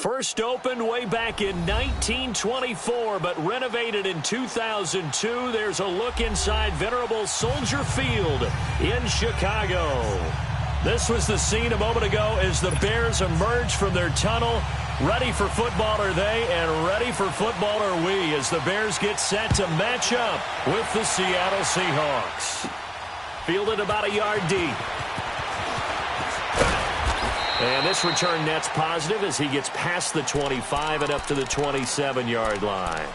First opened way back in 1924, but renovated in 2002. There's a look inside venerable Soldier Field in Chicago. This was the scene a moment ago as the Bears emerged from their tunnel. Ready for football are they, and ready for football are we, as the Bears get set to match up with the Seattle Seahawks. Fielded about a yard deep. And this return net's positive as he gets past the 25 and up to the 27-yard line.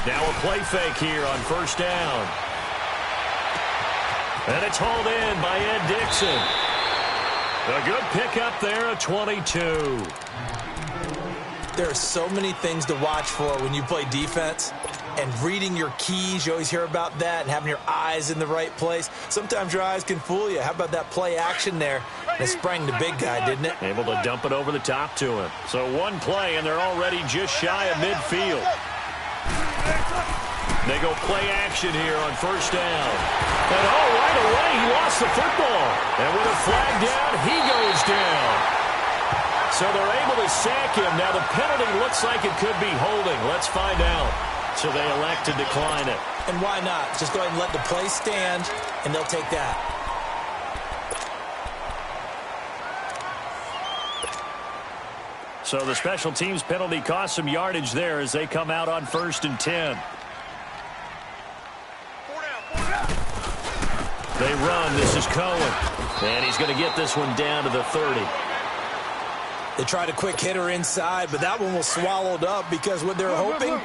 Now a play fake here on first down. And it's hauled in by Ed Dixon. A good pickup there at 22. There are so many things to watch for when you play defense. And reading your keys, you always hear about that, and having your eyes in the right place. Sometimes your eyes can fool you. How about that play action there? And it sprang the big guy, didn't it? Able to dump it over the top to him. So one play, and they're already just shy of midfield. They go play action here on first down. And right away, he lost the football. And with a flag down, he goes down. So they're able to sack him. Now the penalty looks like it could be holding. Let's find out. So they elect to decline it. And why not? Just go ahead and let the play stand, and they'll take that. So the special teams penalty cost some yardage there as they come out on 1st and 10. They run. This is Cohen. And he's going to get this one down to the 30. They tried a quick hitter inside, but that one was swallowed up because what they're hoping,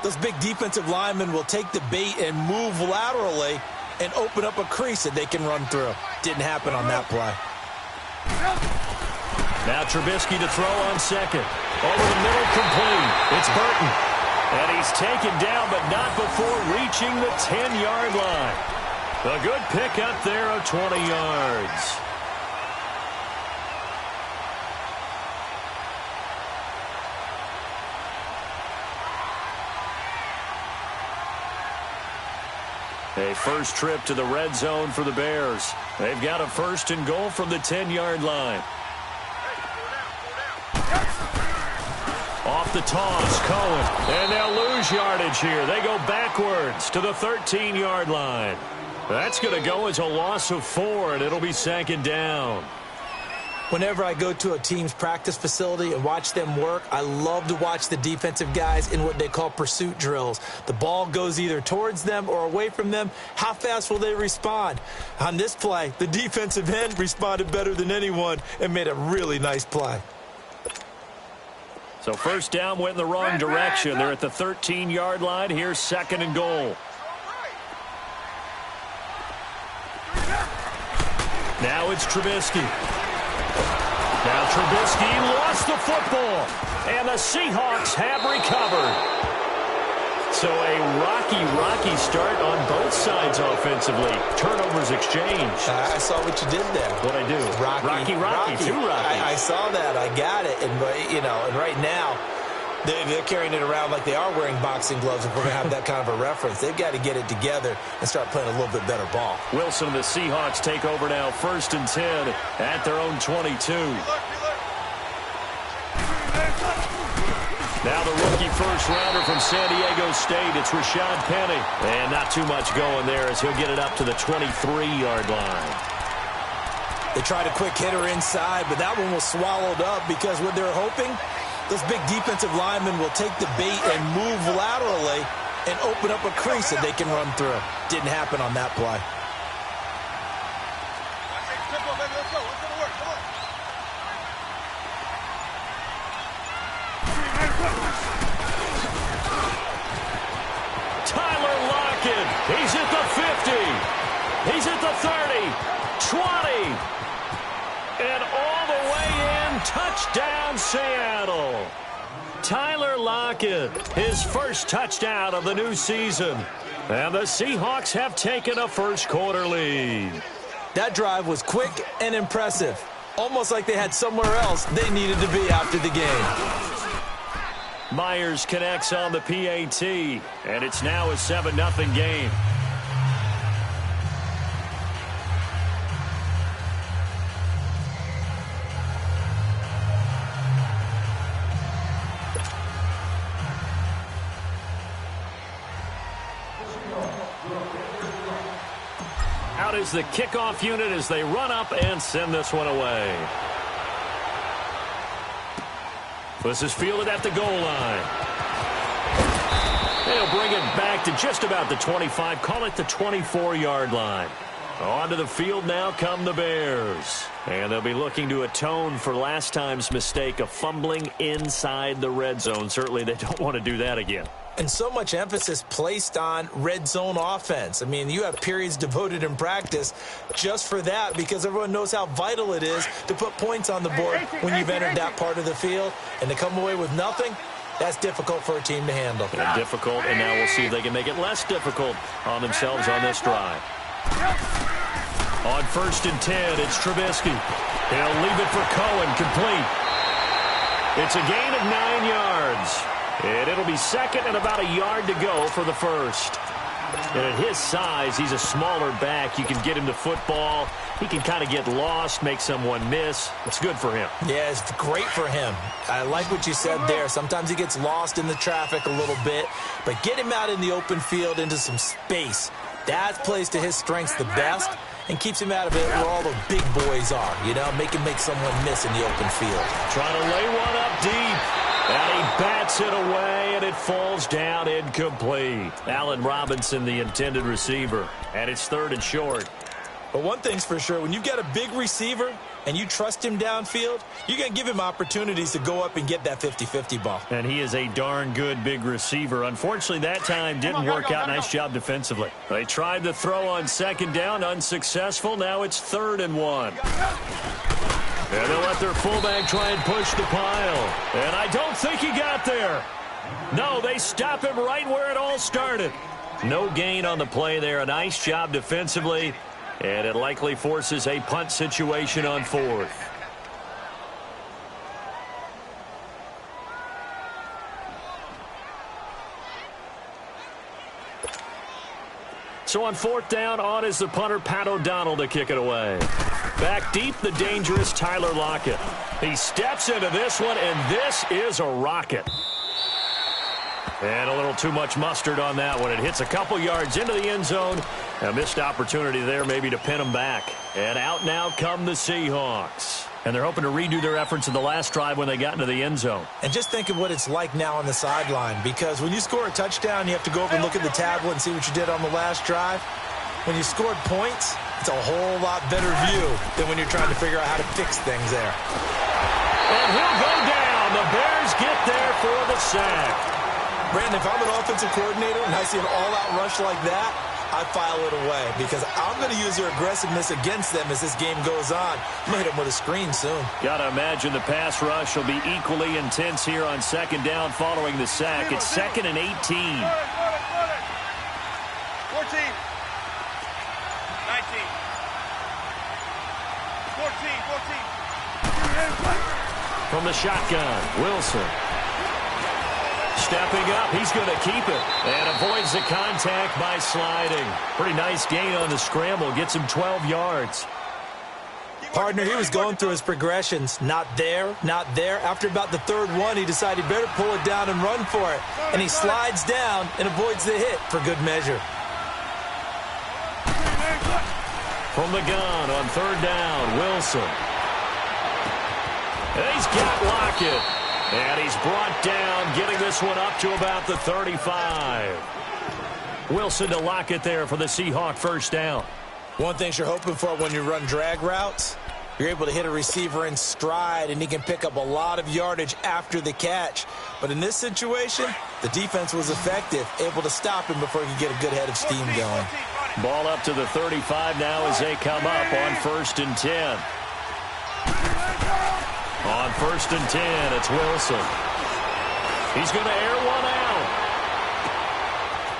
those big defensive linemen will take the bait and move laterally and open up a crease that they can run through. Didn't happen on that play. Now Trubisky to throw on second. Over the middle, complete. It's Burton. And he's taken down, but not before reaching the 10-yard line. A good pickup there of 20 yards. A first trip to the red zone for the Bears. They've got a 1st and goal from the 10-yard line. Off the toss, Cohen. And they'll lose yardage here. They go backwards to the 13-yard line. That's going to go as a loss of 4, and it'll be 2nd down. Whenever I go to a team's practice facility and watch them work, I love to watch the defensive guys in what they call pursuit drills. The ball goes either towards them or away from them. How fast will they respond? On this play, the defensive end responded better than anyone and made a really nice play. So first down went in the wrong direction. They're at the 13-yard line. Here's 2nd and goal. Now it's Trubisky. Now Trubisky lost the football, and the Seahawks have recovered. So a rocky start on both sides offensively. Turnovers exchanged. I saw what you did there. What'd I do? Rocky. Too rocky. I saw that. I got it. And right now, they're carrying it around like they are wearing boxing gloves. If we're going to have that kind of a reference, they've got to get it together and start playing a little bit better ball. Wilson and the Seahawks take over now, 1st and 10 at their own 22. Now the rookie first-rounder from San Diego State, it's Rashad Penny. And not too much going there as he'll get it up to the 23-yard line. They tried a quick hitter inside, but that one was swallowed up because what they're hoping, those big defensive linemen will take the bait and move laterally and open up a crease that they can run through. Didn't happen on that play. Tyler Lockett, he's at the 50. He's at the 30, 20. And all the way in, touchdown Seattle. Tyler Lockett, his first touchdown of the new season. And the Seahawks have taken a first-quarter lead. That drive was quick and impressive. Almost like they had somewhere else they needed to be after the game. Myers connects on the PAT, and it's now a 7-0 game. Out is the kickoff unit as they run up and send this one away. This is fielded at the goal line. They'll bring it back to just about the 25, call it the 24-yard line. Onto the field now come the Bears. And they'll be looking to atone for last time's mistake of fumbling inside the red zone. Certainly they don't want to do that again. And so much emphasis placed on red zone offense. I mean, you have periods devoted in practice just for that because everyone knows how vital it is to put points on the board when you've entered that part of the field. And to come away with nothing, that's difficult for a team to handle. And difficult, and now we'll see if they can make it less difficult on themselves on this drive. On 1st and 10, it's Trubisky. He'll leave it for Cohen, complete. It's a gain of 9 yards. And it'll be second and about a yard to go for the first. And at his size, he's a smaller back. You can get him the football. He can kind of get lost, make someone miss. It's good for him. Yeah, it's great for him. I like what you said there. Sometimes he gets lost in the traffic a little bit. But get him out in the open field into some space. That plays to his strengths the best and keeps him out of it where all the big boys are. You know, make someone miss in the open field. Trying to lay one up deep. And he bats it away, and it falls down incomplete. Allen Robinson, the intended receiver. And it's 3rd and short. But one thing's for sure, when you've got a big receiver and you trust him downfield, you're going to give him opportunities to go up and get that 50-50 ball. And he is a darn good big receiver. Unfortunately, that time didn't work out. Nice job defensively. They tried to throw on 2nd down, unsuccessful. Now it's 3rd and 1. And they'll let their fullback try and push the pile. And I don't think he got there. No, they stop him right where it all started. No gain on the play there. A nice job defensively. And it likely forces a punt situation on 4th. So on 4th down, on is the punter, Pat O'Donnell, to kick it away. Back deep, the dangerous Tyler Lockett. He steps into this one, and this is a rocket. And a little too much mustard on that one. It hits a couple yards into the end zone. A missed opportunity there maybe to pin them back. And out now come the Seahawks. And they're hoping to redo their efforts in the last drive when they got into the end zone. And just think of what it's like now on the sideline, because when you score a touchdown, you have to go over and look at the tablet and see what you did on the last drive. When you scored points, it's a whole lot better view than when you're trying to figure out how to fix things there. And he'll go down. The Bears get there for the sack. Brandon, if I'm an offensive coordinator and I see an all-out rush like that, I file it away because I'm going to use their aggressiveness against them as this game goes on. I'm going to hit them with a screen soon. Got to imagine the pass rush will be equally intense here on 2nd down following the sack. It's 2nd and 18. 14. 19. From the shotgun, Wilson. Stepping up, he's going to keep it. And avoids the contact by sliding. Pretty nice gain on the scramble. Gets him 12 yards. Partner, he was going through his progressions. Not there, not there. After about the 3rd one, he decided he better pull it down and run for it. And he slides down and avoids the hit for good measure. From the gun on 3rd down, Wilson. And he's got Lockett. And he's brought down, getting this one up to about the 35. Wilson to Lockett there for the Seahawk 1st down. One thing you're hoping for when you run drag routes, you're able to hit a receiver in stride, and he can pick up a lot of yardage after the catch. But in this situation, the defense was effective, able to stop him before he could get a good head of steam going. Ball up to the 35 now as they come up on 1st and 10. On 1st and 10, it's Wilson. He's going to air one out.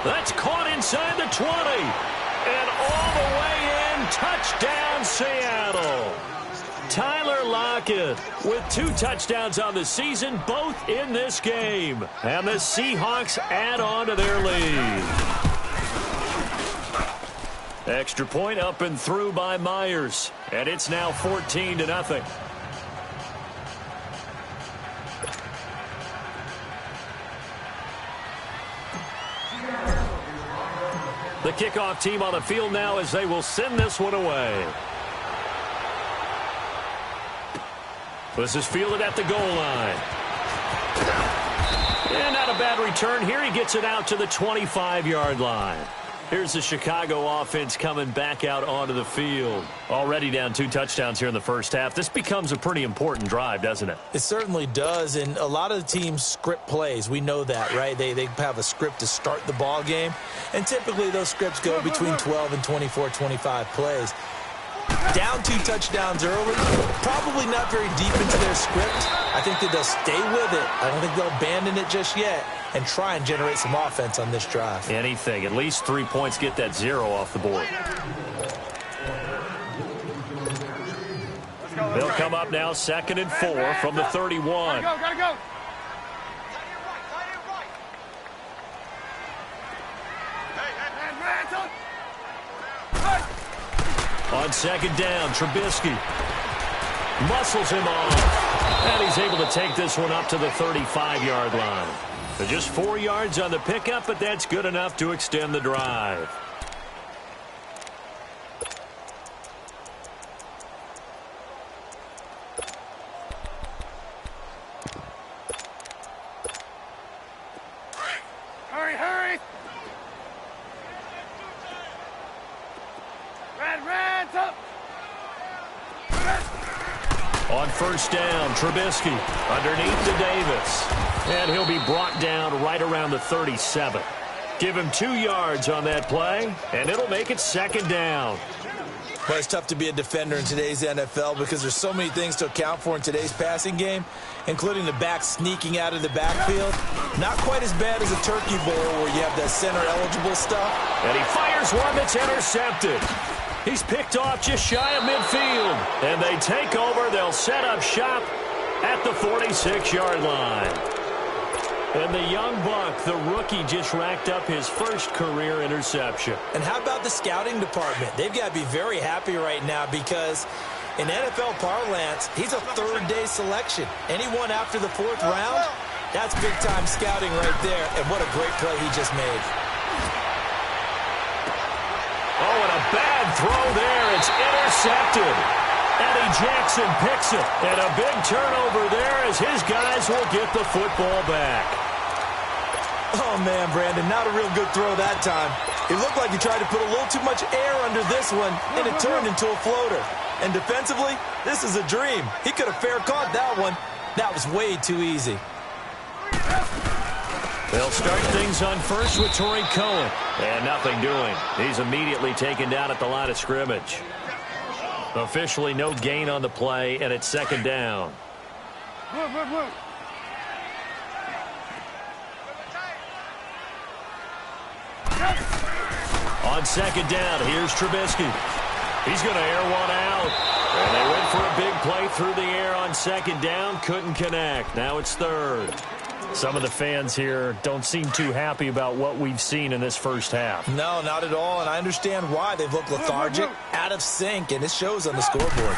That's caught inside the 20. And all the way in, touchdown Seattle. Tyler Lockett with 2 touchdowns on the season, both in this game. And the Seahawks add on to their lead. Extra point up and through by Myers. And it's now 14-0. The kickoff team on the field now as they will send this one away. This is fielded at the goal line. And not a bad return here. He gets it out to the 25-yard line. Here's the Chicago offense coming back out onto the field. Already down 2 touchdowns here in the first half. This becomes a pretty important drive, doesn't it? It certainly does, and a lot of the teams script plays. We know that, right? They have a script to start the ball game, and typically those scripts go between 12 and 24, 25 plays. Down 2 touchdowns early, probably not very deep into their script. I think that they'll stay with it. I don't think they'll abandon it just yet and try and generate some offense on this drive. Anything. At least 3 points, get that 0 off the board. They'll come up now 2nd and 4 from the 31. Gotta go. On 2nd down, Trubisky muscles him off. And he's able to take this one up to the 35-yard line. So just 4 yards on the pickup, but that's good enough to extend the drive. Hurry! Red, up! On 1st down, Trubisky underneath to Davis. And he'll be brought down right around the 37. Give him 2 yards on that play, and it'll make it 2nd down. Well, it's tough to be a defender in today's NFL because there's so many things to account for in today's passing game, including the back sneaking out of the backfield. Not quite as bad as a turkey bowl where you have that center-eligible stuff. And he fires one that's intercepted. He's picked off just shy of midfield. And they take over. They'll set up shop at the 46-yard line. And the young buck, the rookie, just racked up his first career interception. And how about the scouting department? They've got to be very happy right now because in NFL parlance, he's a 3rd-day selection. Anyone after the 4th round, that's big-time scouting right there. And what a great play he just made. Oh, and a bad throw there. It's intercepted. Eddie Jackson picks it. And a big turnover there as his guys will get the football back. Oh, man, Brandon, not a real good throw that time. It looked like he tried to put a little too much air under this one, and it turned into a floater. And defensively, this is a dream. He could have fair caught that one. That was way too easy. They'll start things on first with Torrey Cohen. And nothing doing. He's immediately taken down at the line of scrimmage. Officially no gain on the play, and it's 2nd down. Move. On 2nd down, here's Trubisky. He's going to air one out. And they went for a big play through the air on 2nd down. Couldn't connect. Now it's 3rd. Some of the fans here don't seem too happy about what we've seen in this first half. No, not at all, and I understand why. They've looked lethargic, out of sync, and it shows on the scoreboard.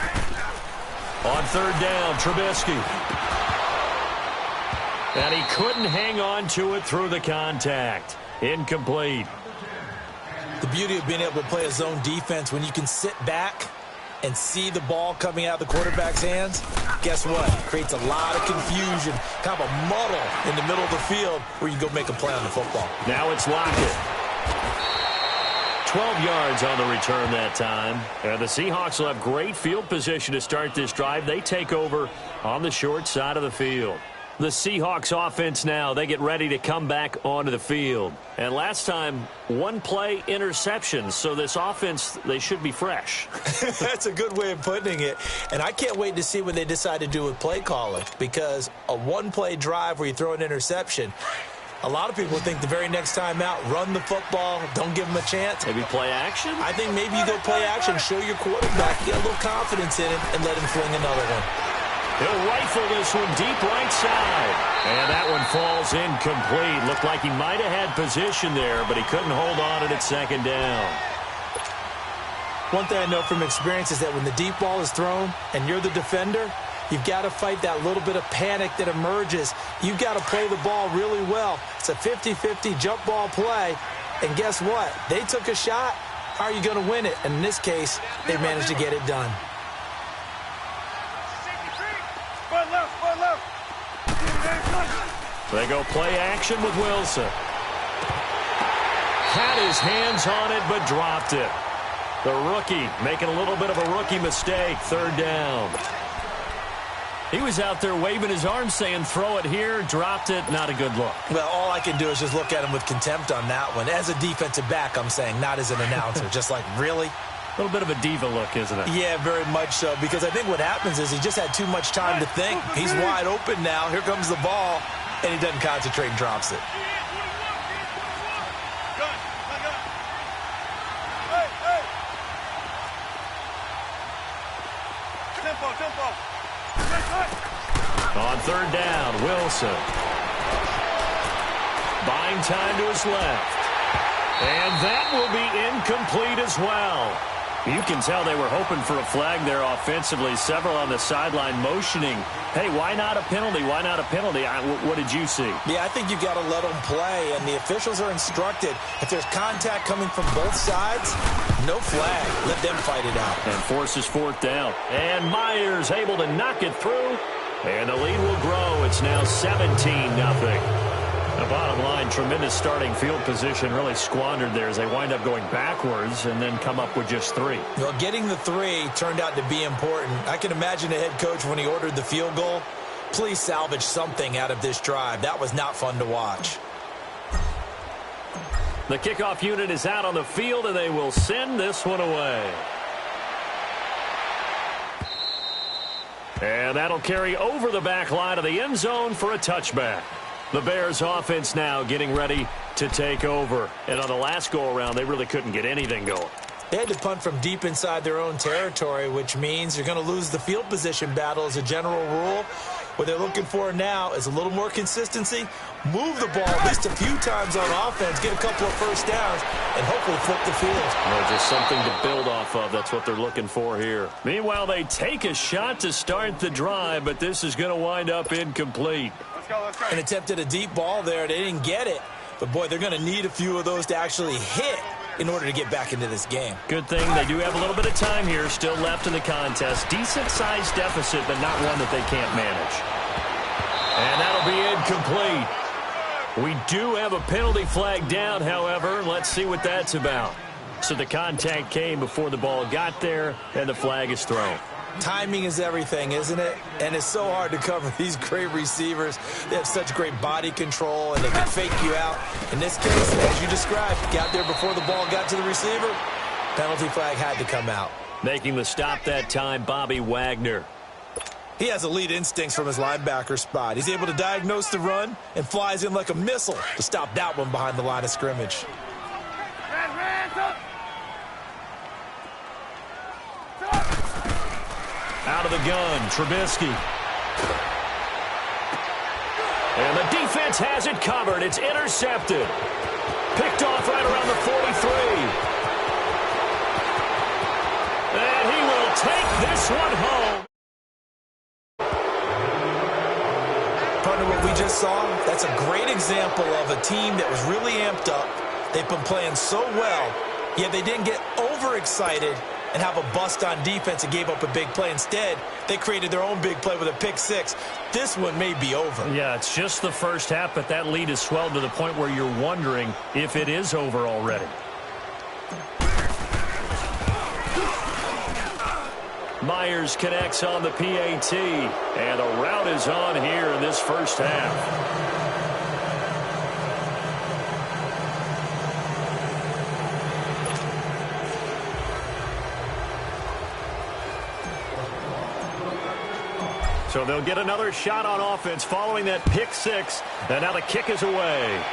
On 3rd down, Trubisky. And he couldn't hang on to it through the contact. Incomplete. The beauty of being able to play a zone defense when you can sit back and see the ball coming out of the quarterback's hands, guess what? It creates a lot of confusion, kind of a muddle in the middle of the field where you go make a play on the football. Now it's Lockett. 12 yards on the return that time. And the Seahawks will have great field position to start this drive. They take over on the short side of the field. The Seahawks offense now, they get ready to come back onto the field. And last time, 1 play interception. So this offense, they should be fresh. That's a good way of putting it. And I can't wait to see what they decide to do with play calling. Because a 1-play drive where you throw an interception, A lot of people think the very next time out, run the football, don't give them a chance. Maybe play action? I think maybe you go play action, show your quarterback, get a little confidence in him, and let him fling another one. He'll rifle this one deep right side. And that one falls incomplete. Looked like he might have had position there, but he couldn't hold on it at second down. One thing I know from experience is that when the deep ball is thrown and you're the defender, you've got to fight that little bit of panic that emerges. You've got to play the ball really well. It's a 50-50 jump ball play. And guess what? They took a shot. How are you going to win it? And in this case, they managed to get it done. They go play action with Wilson. Had his hands on it, but dropped it. The rookie making a little bit of a rookie mistake. Third down. He was out there waving his arms saying, throw it here, dropped it, not a good look. Well, all I can do is just look at him with contempt on that one. As a defensive back, I'm saying, not as an announcer. Just like, really? A little bit of a diva look, isn't it? Yeah, very much so, because I think what happens is he just had too much time to think. He's wide open now. Here comes the ball, and he doesn't concentrate and drops it. On third down, Wilson. Buying time to his left. And that will be incomplete as well. You can tell they were hoping for a flag there offensively. Several on the sideline motioning, hey, why not a penalty? Why not a penalty? What did you see? Yeah, I think you've got to let them play, and the officials are instructed. If there's contact coming from both sides, no flag. Let them fight it out. And forces fourth down. And Myers able to knock it through. And the lead will grow. It's now 17-0. The bottom line, tremendous starting field position, really squandered there as they wind up going backwards and then come up with just 3. Well, getting the 3 turned out to be important. I can imagine the head coach when he ordered the field goal. Please salvage something out of this drive. That was not fun to watch. The kickoff unit is out on the field, and they will send this one away. And that'll carry over the back line of the end zone for a touchback. The Bears offense now getting ready to take over. And on the last go-around, they really couldn't get anything going. They had to punt from deep inside their own territory, which means you're going to lose the field position battle as a general rule. What they're looking for now is a little more consistency, move the ball at least a few times on offense, get a couple of first downs, and hopefully flip the field. Well, just something to build off of. That's what they're looking for here. Meanwhile, they take a shot to start the drive, but this is going to wind up incomplete. Let's go. An attempt at a deep ball there. They didn't get it. But, boy, they're going to need a few of those to actually hit in order to get back into this game. Good thing they do have a little bit of time here still left in the contest. Decent-sized deficit, but not one that they can't manage. And that'll be incomplete. We do have a penalty flag down, however. Let's see what that's about. So the contact came before the ball got there, and the flag is thrown. Timing is everything, isn't it? And it's so hard to cover these great receivers. They have such great body control, and they can fake you out. In this case, as you described, got there before the ball got to the receiver. Penalty flag had to come out. Making the stop that time, Bobby Wagner. He has elite instincts from his linebacker spot. He's able to diagnose the run and flies in like a missile to stop that one behind the line of scrimmage. Out of the gun, Trubisky. And the defense has it covered. It's intercepted. Picked off right around the 43. And he will take this one home. Partner, what we just saw, that's a great example of a team that was really amped up. They've been playing so well, yet they didn't get overexcited and have a bust on defense and gave up a big play. Instead, they created their own big play with a pick six. This one may be over. Yeah, it's just the first half, but that lead has swelled to the point where you're wondering if it is over already. Myers connects on the PAT, and a route is on here in this first half. So they'll get another shot on offense following that pick six. And now the kick is away.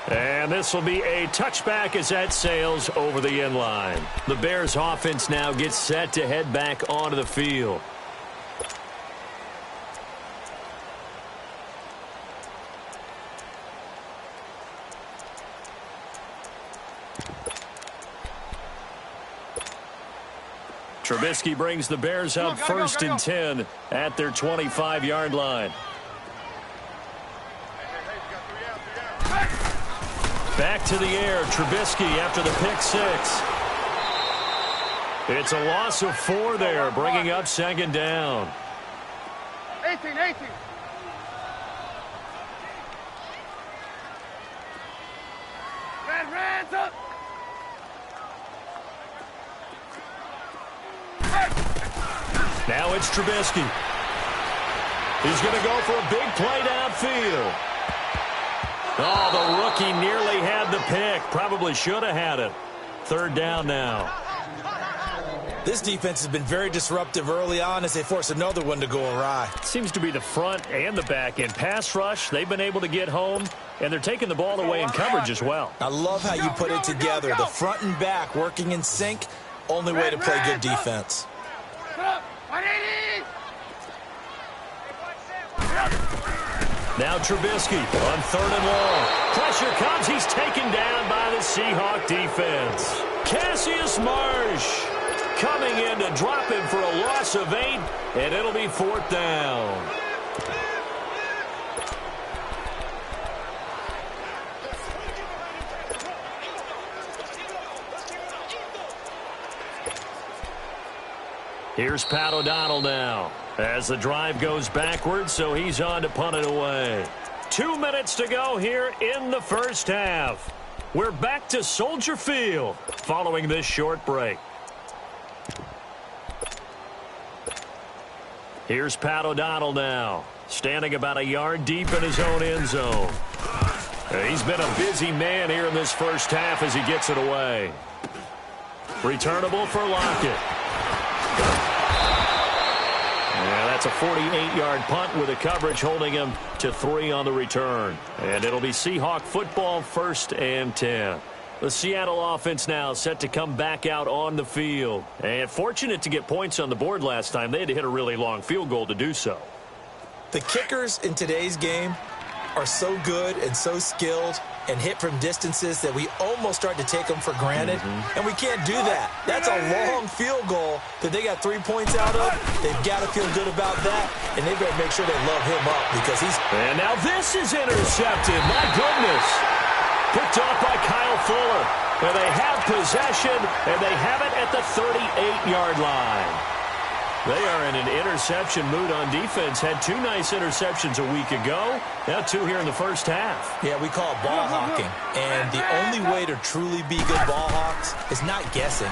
And this will be a touchback as that sails over the end line. The Bears offense now gets set to head back onto the field. Trubisky brings the Bears up first and 10 at their 25-yard line. Back to the air, Trubisky after the pick six. It's a loss of 4 there, bringing up second down. 18. Red, up. Now it's Trubisky. He's going to go for a big play downfield. Oh, the rookie nearly had the pick. Probably should have had it. Third down now. This defense has been very disruptive early on as they force another one to go awry. Seems to be the front and the back end. Pass rush, they've been able to get home, and they're taking the ball away in coverage as well. I love how you put it together. The front and back working in sync. Only way to play good defense. Now Trubisky on third and long. Pressure comes. He's taken down by the Seahawk defense. Cassius Marsh coming in to drop him for a loss of 8, and it'll be fourth down. Here's Pat O'Donnell now as the drive goes backwards, so he's on to punt it away. 2 minutes to go here in the first half. We're back to Soldier Field following this short break. Here's Pat O'Donnell now, standing about a yard deep in his own end zone. He's been a busy man here in this first half as he gets it away. Returnable for Lockett. Yeah, that's a 48-yard punt with a coverage holding him to 3 on the return. And it'll be Seahawk football, first and 10. The Seattle offense now set to come back out on the field. And fortunate to get points on the board last time. They had to hit a really long field goal to do so. The kickers in today's game are so good and so skilled and hit from distances that we almost start to take them for granted. And we can't do that. That's a long field goal that they got 3 points out of. They've got to feel good about that, and they've got to make sure they love him up because he's... And now this is intercepted. My goodness. Picked off by Kyle Fuller. And they have possession, and they have it at the 38-yard line. They are in an interception mood on defense. Had 2 nice interceptions a week ago. Now 2 here in the first half. Yeah, we call it ball hawking. And the only way to truly be good ball hawks is not guessing.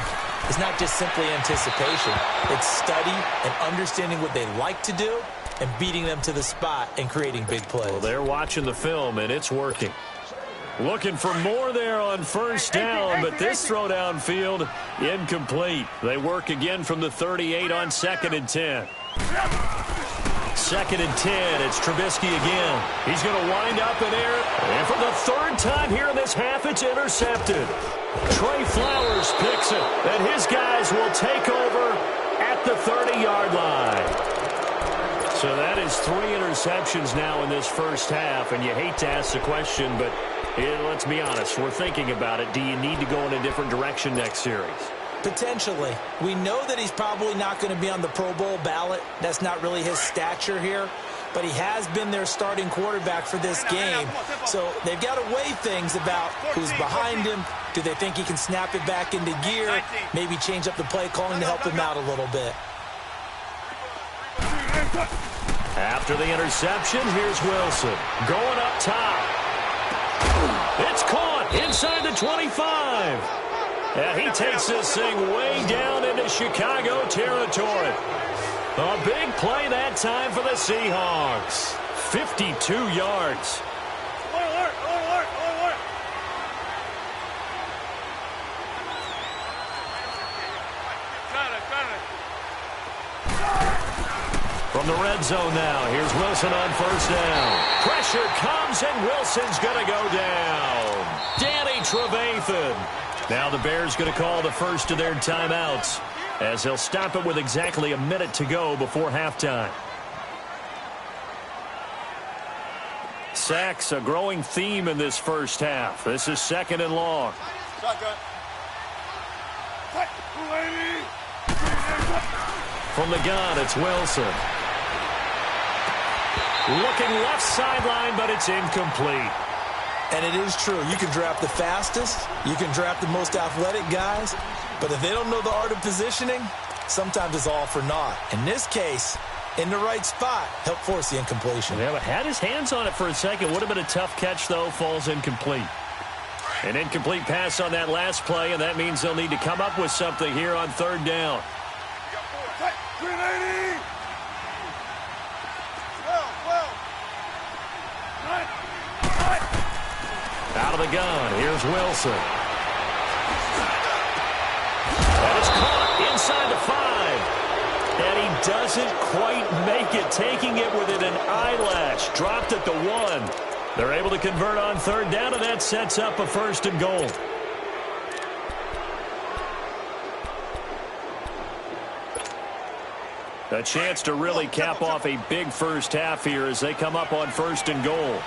It's not just simply anticipation. It's study and understanding what they like to do and beating them to the spot and creating big plays. Well, they're watching the film, and it's working. Looking for more there on first down, but this throw downfield incomplete. They work again from the 38 on second and 10. Second and 10, it's Trubisky again. He's going to wind up in air, and for the 3rd time here in this half, it's intercepted. Trey Flowers picks it, and his guys will take over at the 30-yard line. So that is 3 interceptions now in this first half, and you hate to ask the question, but let's be honest, we're thinking about it. Do you need to go in a different direction next series? Potentially. We know that he's probably not going to be on the Pro Bowl ballot. That's not really his stature here. But he has been their starting quarterback for this game. So they've got to weigh things about who's behind him. Do they think he can snap it back into gear? Maybe change up the play calling to help him out a little bit. After the interception, here's Wilson. Going up top. It's caught inside the 25. And he takes this thing way down into Chicago territory. A big play that time for the Seahawks. 52 yards. From the red zone now, here's Wilson on first down. Pressure comes, and Wilson's going to go down. Danny Trevathan. Now the Bears going to call the first of their timeouts, as they'll stop it with exactly a minute to go before halftime. Sacks, a growing theme in this first half. This is second and long. Shotgun. From the gun, it's Wilson. Looking left sideline, but it's incomplete. And it is true. You can draft the fastest. You can draft the most athletic guys. But if they don't know the art of positioning, sometimes it's all for naught. In this case, in the right spot, help force the incompletion. Yeah, but had his hands on it for a second. Would have been a tough catch, though. Falls incomplete. An incomplete pass on that last play, and that means they'll need to come up with something here on third down. Out of the gun, here's Wilson. That is caught inside the 5. And he doesn't quite make it, taking it within an eyelash. Dropped at the 1. They're able to convert on third down, and that sets up a first and goal. A chance to really cap off a big first half here as they come up on first and goal.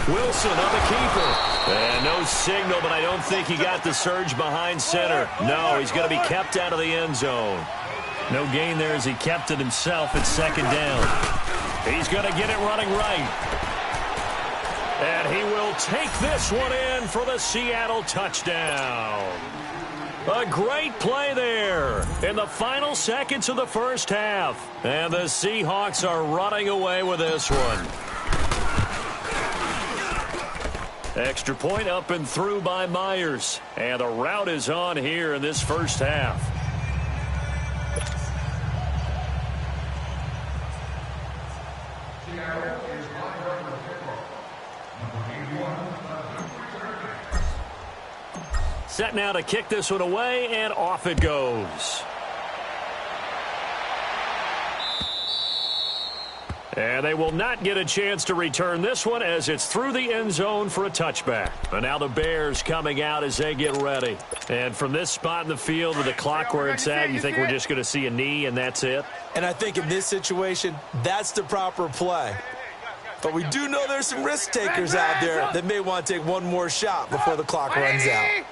Wilson on the keeper. And no signal, but I don't think he got the surge behind center. No, he's going to be kept out of the end zone. No gain there as he kept it himself at second down. He's going to get it running right. And he will take this one in for the Seattle touchdown. A great play there in the final seconds of the first half. And the Seahawks are running away with this one. Extra point up and through by Myers. And the route is on here in this first half. Set now to kick this one away, and off it goes. And they will not get a chance to return this one as it's through the end zone for a touchback. And now the Bears coming out as they get ready. And from this spot in the field with the clock where it's at, you think we're just going to see a knee and that's it? And I think in this situation, that's the proper play. But we do know there's some risk takers out there that may want to take one more shot before the clock runs out.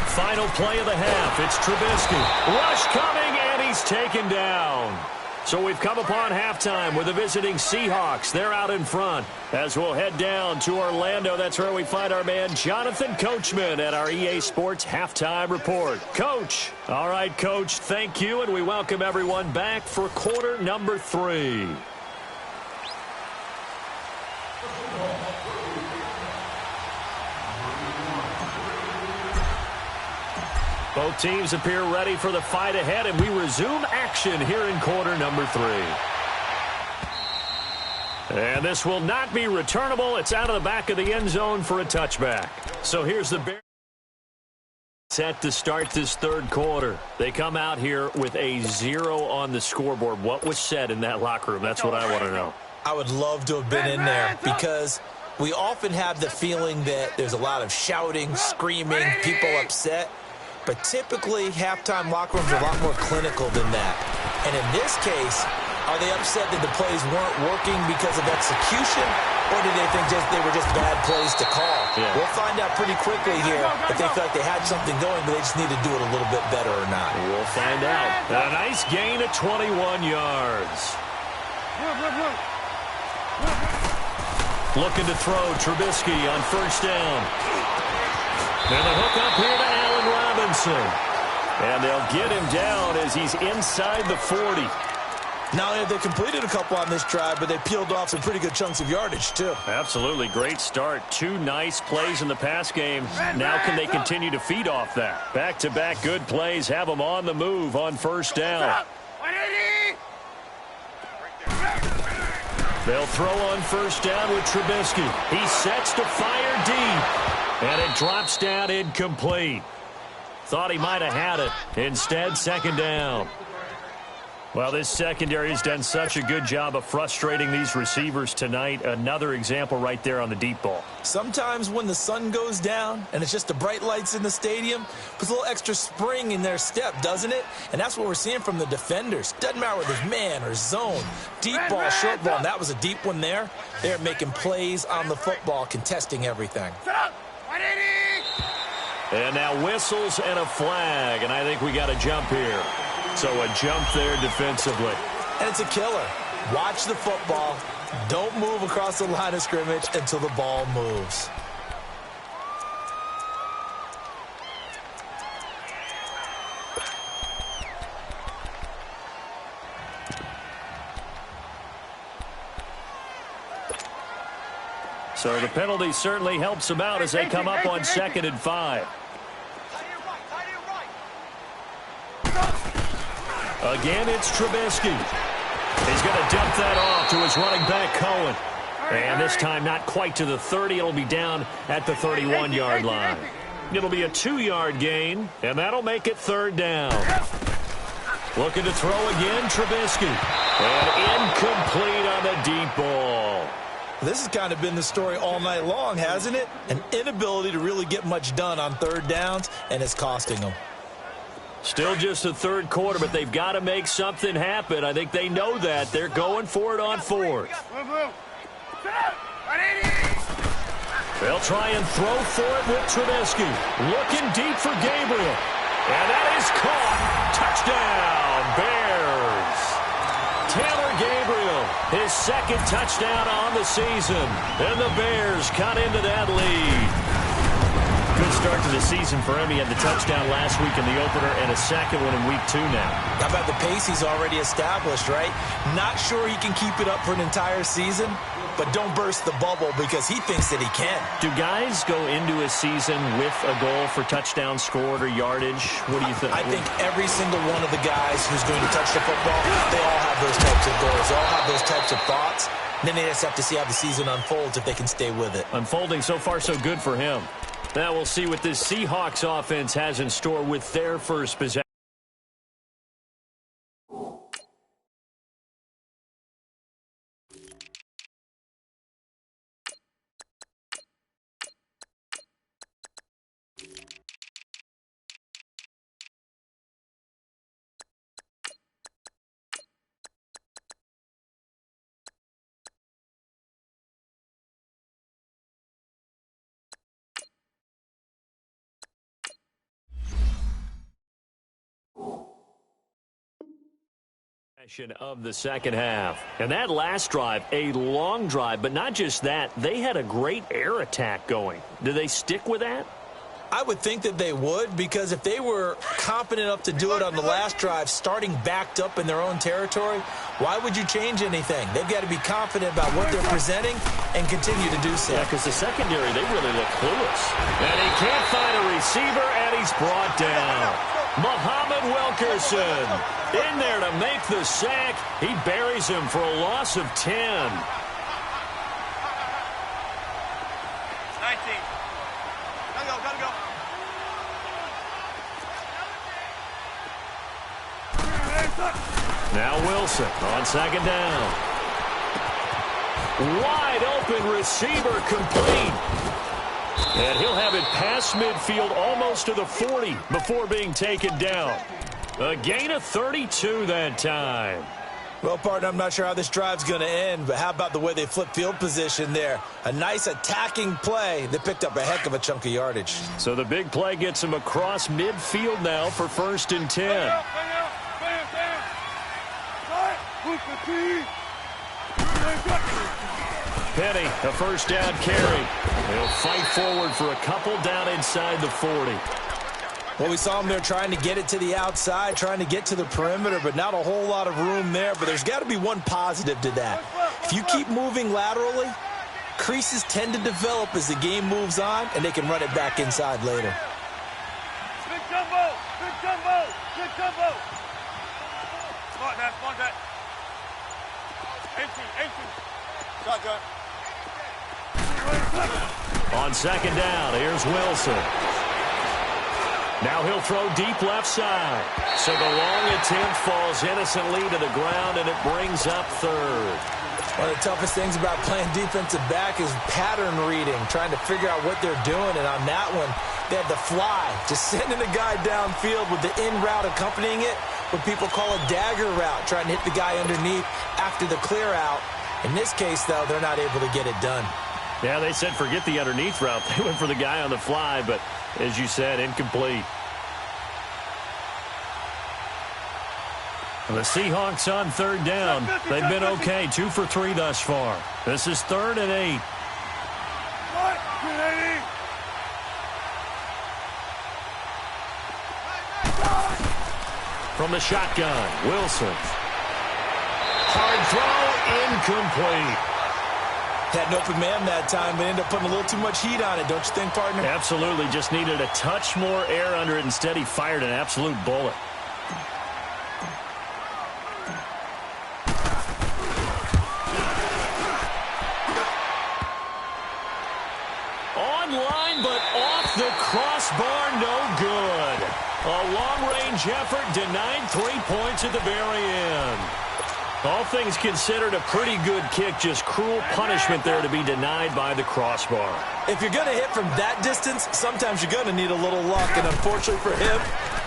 Final play of the half. It's Trubisky. Rush coming, and he's taken down. So we've come upon halftime with the visiting Seahawks. They're out in front. As we'll head down to Orlando, that's where we find our man Jonathan Coachman at our EA Sports Halftime Report. Coach. All right, Coach, thank you, and we welcome everyone back for quarter number 3. Both teams appear ready for the fight ahead, and we resume action here in quarter number 3. And this will not be returnable. It's out of the back of the end zone for a touchback. So here's the Bears set to start this third quarter. They come out here with a 0 on the scoreboard. What was said in that locker room? That's what I want to know. I would love to have been in there because we often have the feeling that there's a lot of shouting, screaming, people upset. But typically, halftime locker rooms are a lot more clinical than that. And in this case, are they upset that the plays weren't working because of execution, or do they think they were just bad plays to call? Yeah. We'll find out pretty quickly here if they feel like they had something going, but they just need to do it a little bit better or not. We'll find out. A nice gain of 21 yards. Looking to throw, Trubisky on first down. And the hook up here to Allen Robinson. And they'll get him down as he's inside the 40. Not only have they completed a couple on this drive, but they peeled off some pretty good chunks of yardage, too. Absolutely. Great start. 2 nice plays in the pass game. Now can they continue to feed off that? Back-to-back good plays have them on the move on first down. They'll throw on first down with Trubisky. He sets to fire deep, and it drops down incomplete. Thought he might have had it. Instead, second down. Well, this secondary has done such a good job of frustrating these receivers tonight. Another example right there on the deep ball. Sometimes when the sun goes down and it's just the bright lights in the stadium, puts a little extra spring in their step, doesn't it? And that's what we're seeing from the defenders. Doesn't matter whether it's man or zone, deep ball, short ball. And that was a deep one there. They're making plays on the football, contesting everything. And now whistles and a flag, and I think we got a jump here. So a jump there defensively. And it's a killer. Watch the football. Don't move across the line of scrimmage until the ball moves. So the penalty certainly helps them out as they come up on 2nd and 5. Again, it's Trubisky. He's going to dump that off to his running back, Cohen. And this time not quite to the 30. It'll be down at the 31-yard line. It'll be a 2-yard gain, and that'll make it 3rd down. Looking to throw again, Trubisky. And incomplete on the deep ball. This has kind of been the story all night long, hasn't it? An inability to really get much done on 3rd downs, and it's costing them. Still just the 3rd quarter, but they've got to make something happen. I think they know that. They're going for it on 4th. They'll try and throw for it with Trubisky. Looking deep for Gabriel. And that is caught. Touchdown, Bears. Taylor Gabriel, his 2nd touchdown on the season. And the Bears cut into that lead. Good start to the season for him. He had the touchdown last week in the opener and a 2nd one in week 2 now. How about the pace he's already established, right? Not sure he can keep it up for an entire season, but don't burst the bubble because he thinks that he can. Do guys go into a season with a goal for touchdown scored or yardage? What do you think? I think every single one of the guys who's going to touch the football, they all have those types of goals. They all have those types of thoughts. And then they just have to see how the season unfolds if they can stay with it. Unfolding so far so good for him. Now we'll see what this Seahawks offense has in store with their first possession. Of the 2nd half. And that last drive, a long drive, but not just that, they had a great air attack going. Do they stick with that? I would think that they would, because if they were confident enough to do it on the last drive, starting backed up in their own territory, why would you change anything? They've got to be confident about what they're presenting and continue to do so. Yeah, because the secondary, they really look clueless. And he can't find a receiver, and he's brought down. Muhammad Wilkerson in there to make the sack. He buries him for a loss of 10. 19. Gotta go. Now Wilson on 2nd down. Wide open receiver complete. And he'll have it past midfield almost to the 40 before being taken down. A gain of 32 that time. Well, partner, I'm not sure how this drive's going to end, but how about the way they flip field position there? A nice attacking play. They picked up a heck of a chunk of yardage. So the big play gets them across midfield now for 1st and 10. Penny, a 1st down carry. He'll fight forward for a couple down inside the 40. Well, we saw him there trying to get it to the outside, trying to get to the perimeter, but not a whole lot of room there. But there's got to be one positive to that. If you keep moving laterally, creases tend to develop as the game moves on, and they can run it back inside later. Big jumbo! Big jumbo! Big jumbo! Smart that, smart that. 18. Shotgun. On second down, here's Wilson. Now he'll throw deep left side. So the long attempt falls innocently to the ground, and it brings up third. One of the toughest things about playing defensive back is pattern reading, trying to figure out what they're doing. And on that one, they had the fly, just sending the guy downfield with the in route accompanying it, what people call a dagger route, trying to hit the guy underneath after the clear out. In this case, though, they're not able to get it done. Yeah, they said forget the underneath route. They went for the guy on the fly, but as you said, incomplete. The Seahawks on third down. They've been okay, 2 for 3 thus far. This is 3rd and 8. From the shotgun, Wilson. Hard throw, incomplete. Had an open man that time, but ended up putting a little too much heat on it, don't you think, partner? Absolutely. Just needed a touch more air under it. Instead, he fired an absolute bullet. Online, but off the crossbar, no good. A long-range effort denied 3 points at the very end. All things considered, a pretty good kick, just cruel punishment there to be denied by the crossbar. If you're going to hit from that distance, sometimes you're going to need a little luck, and unfortunately for him,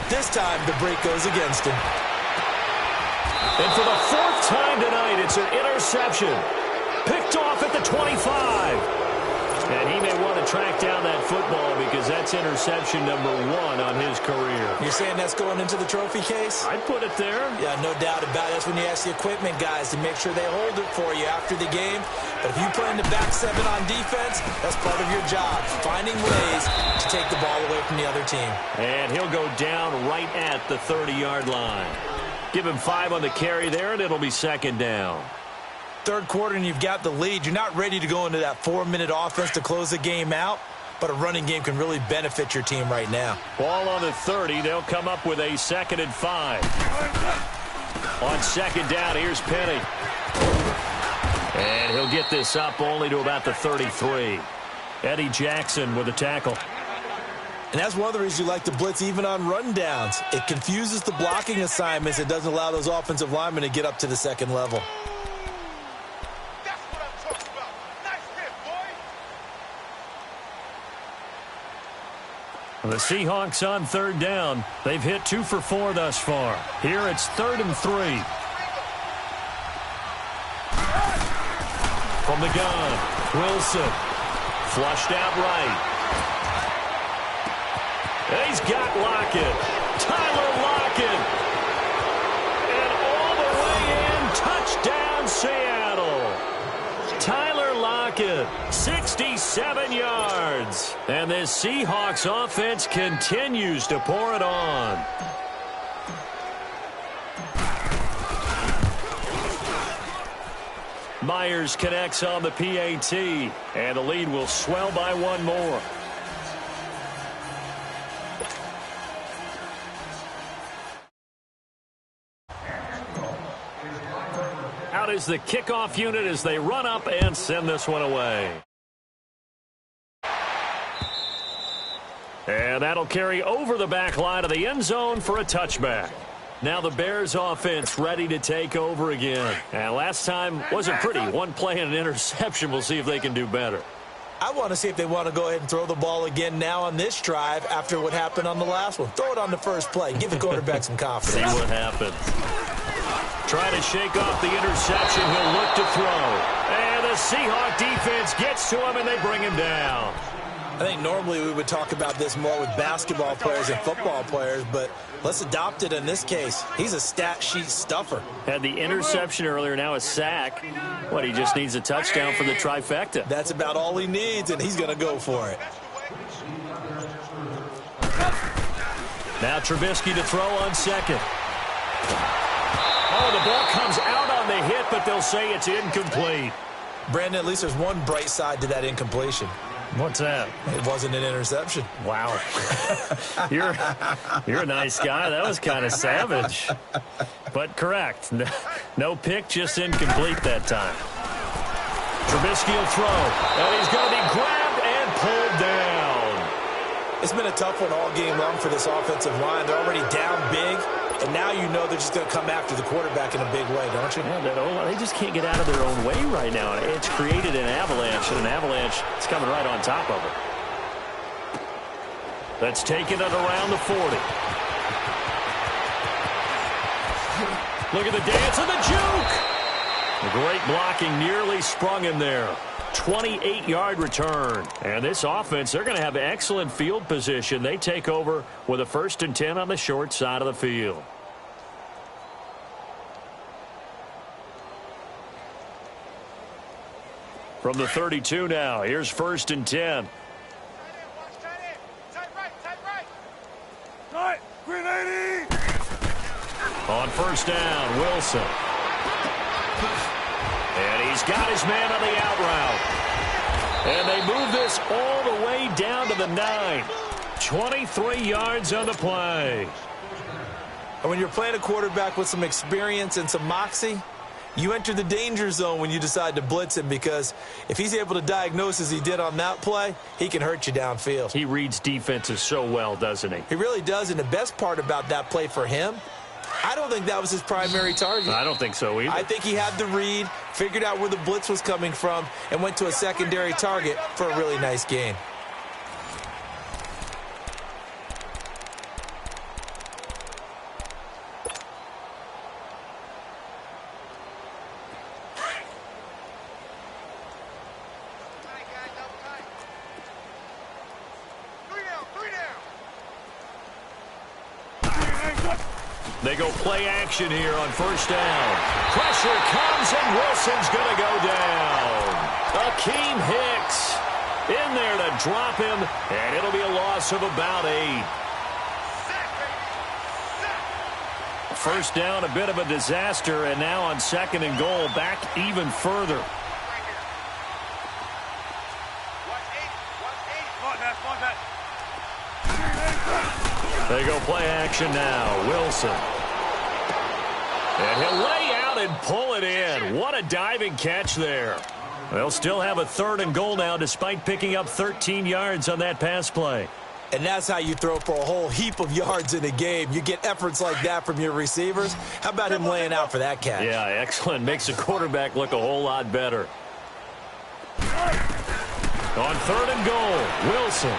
this time the break goes against him. And for the 4th time tonight, it's an interception. Picked off at the 25. And he may want to track down that football because that's interception number 1 on his career. You're saying that's going into the trophy case? I'd put it there. Yeah, no doubt about it. That's when you ask the equipment guys to make sure they hold it for you after the game. But if you play in the back 7 on defense, that's part of your job, finding ways to take the ball away from the other team. And he'll go down right at the 30-yard line. Give him 5 on the carry there, and it'll be 2nd down. 3rd quarter and you've got the lead. You're not ready to go into that 4-minute offense to close the game out, but a running game can really benefit your team right now. Ball on the 30. They'll come up with a 2nd and 5. On 2nd down, here's Penny. And he'll get this up only to about the 33. Eddie Jackson with a tackle. And that's one of the reasons you like to blitz even on rundowns. It confuses the blocking assignments. It doesn't allow those offensive linemen to get up to the 2nd level. The Seahawks on 3rd down. They've hit 2 for 4 thus far. Here it's 3rd and 3. From the gun, Wilson. Flushed out right. He's got Lockett. Tyler Lockett. And all the way in, touchdown Seattle. Tyler Lockett, 67 yards. And this Seahawks offense continues to pour it on. Myers connects on the PAT, and the lead will swell by 1 more. Out is the kickoff unit as they run up and send this one away. And that'll carry over the back line of the end zone for a touchback. Now the Bears offense ready to take over again. And last time wasn't pretty. 1 play and an interception. We'll see if they can do better. I want to see if they want to go ahead and throw the ball again now on this drive after what happened on the last one. Throw it on the first play. Give the quarterback some confidence. See what happens. Trying to shake off the interception. He'll look to throw. And the Seahawk defense gets to him, and they bring him down. I think normally we would talk about this more with basketball players and football players, but let's adopt it in this case. He's a stat sheet stuffer. Had the interception earlier, now a sack. What, he just needs a touchdown for the trifecta. That's about all he needs, and he's going to go for it. Now Trubisky to throw on 2nd. Oh, the ball comes out on the hit, but they'll say it's incomplete. Brandon, at least there's one bright side to that incompletion. What's that? It wasn't an interception. Wow. You're a nice guy. That was kind of savage. But correct. No pick, just incomplete that time. Trubisky will throw, and he's going to be grabbed and pulled down. It's been a tough one all game long for this offensive line. They're already down big, and now you know they're just going to come after the quarterback in a big way, don't you? Yeah, they just can't get out of their own way right now. It's created an avalanche, and an avalanche is coming right on top of it. That's taken it around the 40. Look at the dance and the juke. The great blocking nearly sprung him there. 28-yard return. And this offense, they're going to have excellent field position. They take over with a 1st and 10 on the short side of the field. From the 32 now, here's 1st and 10. Green 80. On 1st down, Wilson. And he's got his man on the out route. And they move this all the way down to the 9. 23 yards on the play. And when you're playing a quarterback with some experience and some moxie, you enter the danger zone when you decide to blitz him, because if he's able to diagnose as he did on that play, he can hurt you downfield. He reads defenses so well, doesn't he? He really does, and the best part about that play for him, I don't think that was his primary target. I don't think so either. I think he had the read, figured out where the blitz was coming from, and went to a secondary target for a really nice gain. They go play action here on 1st down. Pressure comes, and Wilson's going to go down. Akeem Hicks in there to drop him, and it'll be a loss of about 8. 1st down, a bit of a disaster, and now on 2nd and goal, back even further. They go play action now. Wilson. And he'll lay out and pull it in. What a diving catch there. They'll still have a 3rd and goal now, despite picking up 13 yards on that pass play. And that's how you throw for a whole heap of yards in a game. You get efforts like that from your receivers. How about him laying out for that catch? Yeah, excellent. Makes the quarterback look a whole lot better. On 3rd and goal, Wilson.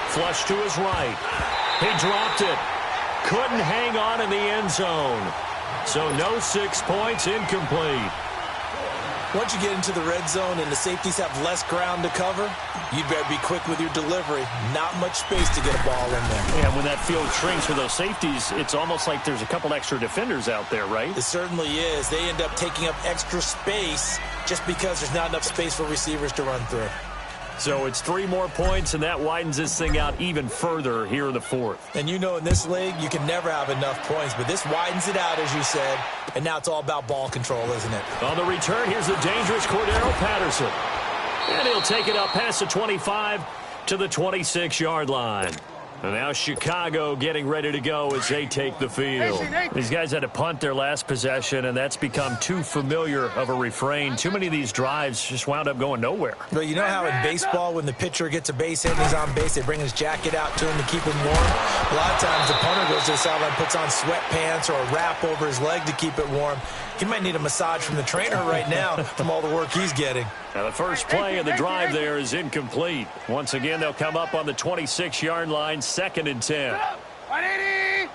Flush to his right. He dropped it. Couldn't hang on in the end zone. So no 6 points, incomplete. Once you get into the red zone and the safeties have less ground to cover, you'd better be quick with your delivery. Not much space to get a ball in there. Yeah, when that field shrinks for those safeties, it's almost like there's a couple extra defenders out there, right? It certainly is. They end up taking up extra space just because there's not enough space for receivers to run through. So it's 3 more points, and that widens this thing out even further here in the 4th. And you know in this league, you can never have enough points, but this widens it out, as you said, and now it's all about ball control, isn't it? On the return, here's the dangerous Cordero Patterson. And he'll take it up past the 25 to the 26-yard line. And now Chicago getting ready to go as they take the field. These guys had to punt their last possession, and that's become too familiar of a refrain. Too many of these drives just wound up going nowhere. But you know how in baseball, when the pitcher gets a base hit and he's on base, they bring his jacket out to him to keep him warm? A lot of times the punter goes to the sideline, puts on sweatpants or a wrap over his leg to keep it warm. He might need a massage from the trainer right now from all the work he's getting. Now the first play of the drive there is incomplete. Once again, they'll come up on the 26-yard line, 2nd and 10. 180.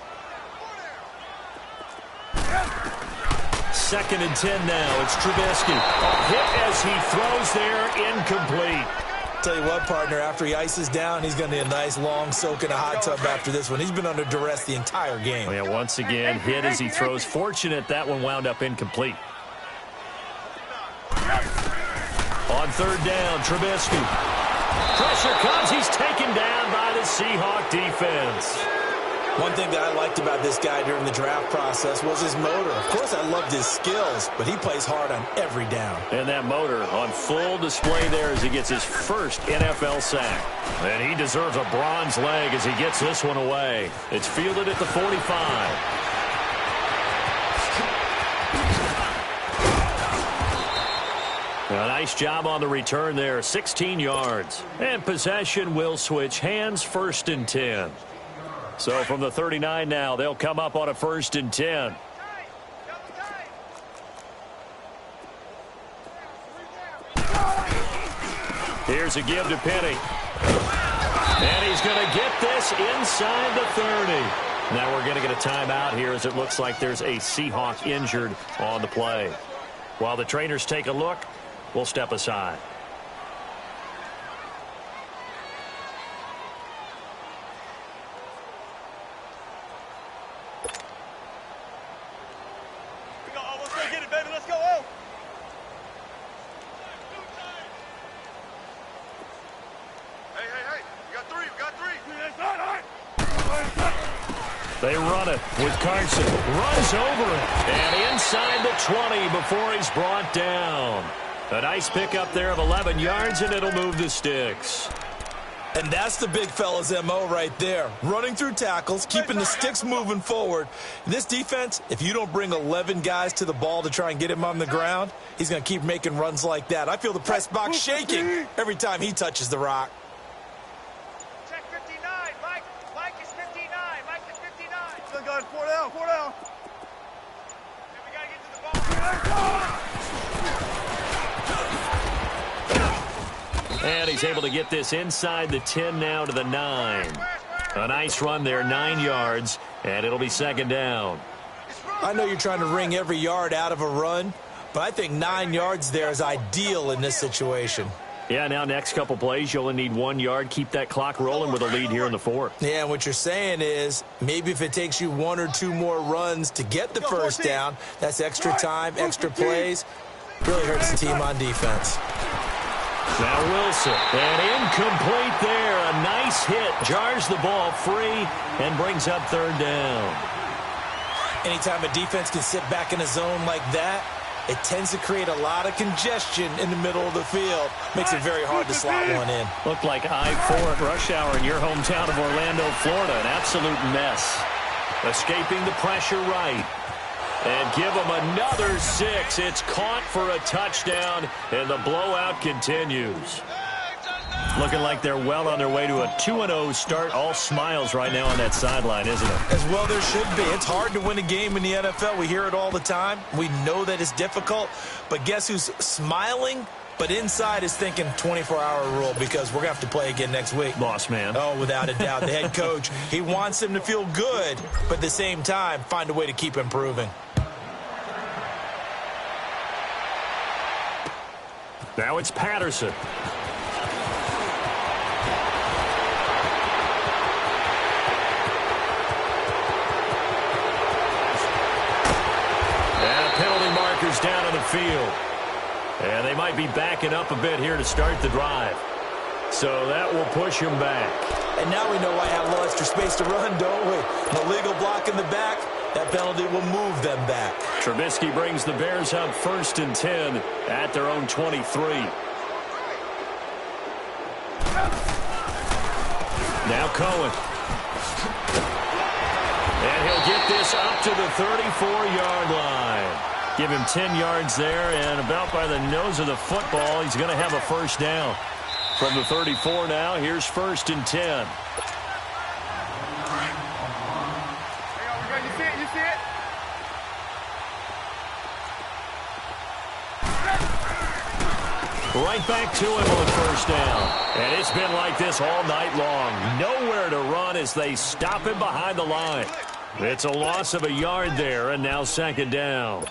2nd and 10 now. It's Trubisky. A hit as he throws there, incomplete. Tell you what, partner, after he ices down, he's going to need a nice long soak in a hot tub after this one. He's been under duress the entire game. Yeah, once again, hit as he throws. Fortunate that one wound up incomplete. On 3rd down, Trubisky. Pressure comes. He's taken down by the Seahawk defense. One thing that I liked about this guy during the draft process was his motor. Of course, I loved his skills, but he plays hard on every down. And that motor on full display there as he gets his first NFL sack. And he deserves a bronze leg as he gets this one away. It's fielded at the 45. A nice job on the return there, 16 yards. And possession will switch hands, 1st and 10. So from the 39 now, they'll come up on a 1st and 10. Here's a give to Penny. And he's going to get this inside the 30. Now we're going to get a timeout here as it looks like there's a Seahawk injured on the play. While the trainers take a look, we'll step aside. Let's go get it, baby. Let's go. Oh. Hey. We got three. They run it with Carson. Runs over it. And inside the 20 before he's brought down. A nice pickup there of 11 yards, and it'll move the sticks. And that's the big fella's MO right there. Running through tackles, keeping the sticks moving forward. This defense, if you don't bring 11 guys to the ball to try and get him on the ground, he's going to keep making runs like that. I feel the press box shaking every time he touches the rock. Check 59. Mike is 59. Mike is 59. Still going 4 down. We got to get to the ball. And he's able to get this inside the 10 now to the 9. A nice run there, 9 yards, and it'll be 2nd down. I know you're trying to wring every yard out of a run, but I think 9 yards there is ideal in this situation. Yeah, now next couple plays, you only need 1 yard. Keep that clock rolling with a lead here in the 4th. Yeah, and what you're saying is maybe if it takes you 1 or 2 more runs to get the first down, that's extra time, extra plays. Really hurts the team on defense. Now Wilson, and incomplete there. A nice hit, jars the ball free, and brings up 3rd down. Anytime a defense can sit back in a zone like that, it tends to create a lot of congestion in the middle of the field. Makes it very hard to slot one in. Looked like I-4 at rush hour in your hometown of Orlando, Florida. An absolute mess. Escaping the pressure right. And give them another 6. It's caught for a touchdown, and the blowout continues. Looking like they're well on their way to a 2-0 start. All smiles right now on that sideline, isn't it? As well there should be. It's hard to win a game in the NFL. We hear it all the time. We know that it's difficult. But guess who's smiling? But inside is thinking 24-hour rule because we're going to have to play again next week. Boss man. Oh, without a doubt. The head coach, he wants them to feel good, but at the same time, find a way to keep improving. Now it's Patterson. And penalty markers down on the field. And they might be backing up a bit here to start the drive. So that will push him back. And now we know why I have a little extra space to run, don't we? An illegal block in the back. That penalty will move them back. Trubisky brings the Bears up 1st and 10 at their own 23. Now Cohen. And he'll get this up to the 34-yard line. Give him 10 yards there, and about by the nose of the football, he's going to have a first down. From the 34 now, here's 1st and 10. Right back to him on 1st down. And it's been like this all night long. Nowhere to run as they stop him behind the line. It's a loss of a yard there, and now 2nd down.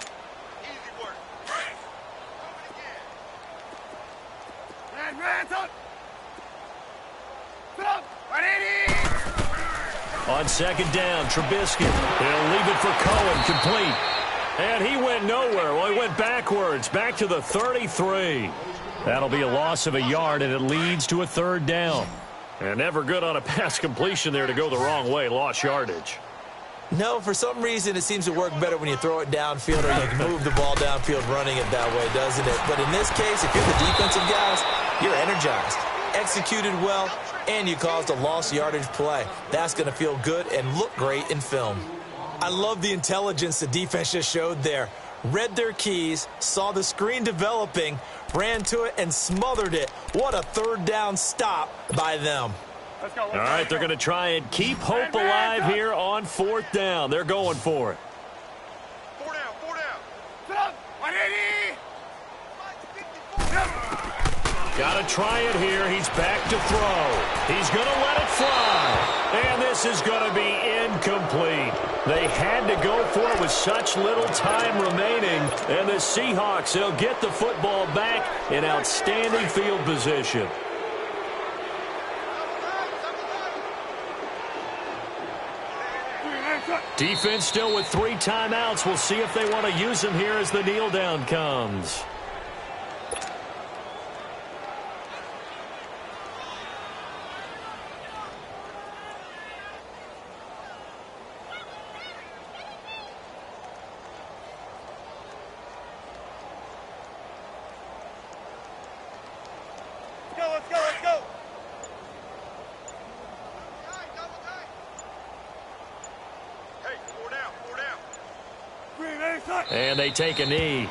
On 2nd down, Trubisky. He'll leave it for Cohen, complete. And he went nowhere. Well, he went backwards, back to the 33. That'll be a loss of a yard, and it leads to a 3rd down. And never good on a pass completion there to go the wrong way. Lost yardage. No, for some reason, it seems to work better when you throw it downfield or you can move the ball downfield running it that way, doesn't it? But in this case, if you're the defensive guys, you're energized, executed well, and you caused a lost yardage play. That's going to feel good and look great in film. I love the intelligence the defense just showed there. Read their keys, saw the screen developing, ran to it, and smothered it. What a third down stop by them. Let's go. All right, they're going to try and keep hope alive here on 4th down. They're going for it. 4 down, 4 down. Sit up. 180. Got to try it here. He's back to throw. He's going to let it fly. And this is going to be incomplete. They had to go for it with such little time remaining. And the Seahawks, they'll get the football back in outstanding field position. Defense still with 3 timeouts. We'll see if they want to use them here as the kneel down comes. Let's go, let's go. Hey, 4 down, 4 down. And they take a knee.